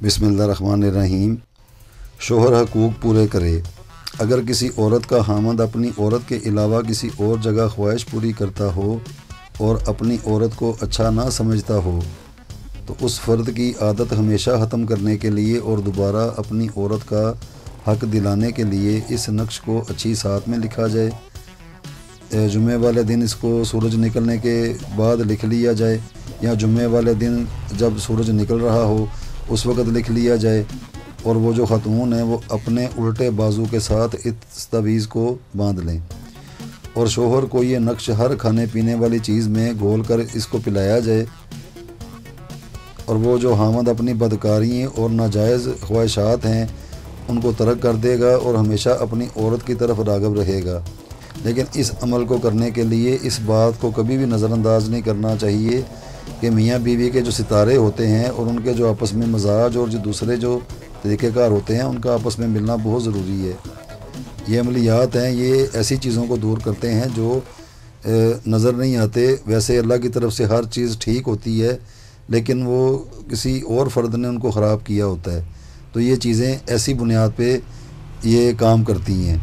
بسم اللہ الرحمن الرحیم۔ شوہر حقوق پورے کرے۔ اگر کسی عورت کا خامند اپنی عورت کے علاوہ کسی اور جگہ خواہش پوری کرتا ہو اور اپنی عورت کو اچھا نہ سمجھتا ہو تو اس فرد کی عادت ہمیشہ ختم کرنے کے لیے اور دوبارہ اپنی عورت کا حق دلانے کے لیے اس نقش کو اچھی ساتھ میں لکھا جائے۔ جمعے والے دن اس کو سورج نکلنے کے بعد لکھ لیا جائے، یا جمعے والے دن جب سورج نکل رہا ہو اس وقت لکھ لیا جائے، اور وہ جو خاتون ہیں وہ اپنے الٹے بازو کے ساتھ اس تعویذ کو باندھ لیں، اور شوہر کو یہ نقش ہر کھانے پینے والی چیز میں گھول کر اس کو پلایا جائے، اور وہ جو خامند اپنی بدکاری اور ناجائز خواہشات ہیں ان کو ترک کر دے گا اور ہمیشہ اپنی عورت کی طرف راغب رہے گا۔ لیکن اس عمل کو کرنے کے لیے اس بات کو کبھی بھی نظر انداز نہیں کرنا چاہیے کہ میاں بیوی کے جو ستارے ہوتے ہیں اور ان کے جو آپس میں مزاج اور جو دوسرے جو طریقہ کار ہوتے ہیں ان کا آپس میں ملنا بہت ضروری ہے۔ یہ عملیات ہیں، یہ ایسی چیزوں کو دور کرتے ہیں جو نظر نہیں آتے۔ ویسے اللہ کی طرف سے ہر چیز ٹھیک ہوتی ہے، لیکن وہ کسی اور فرد نے ان کو خراب کیا ہوتا ہے، تو یہ چیزیں ایسی بنیاد پہ یہ کام کرتی ہیں۔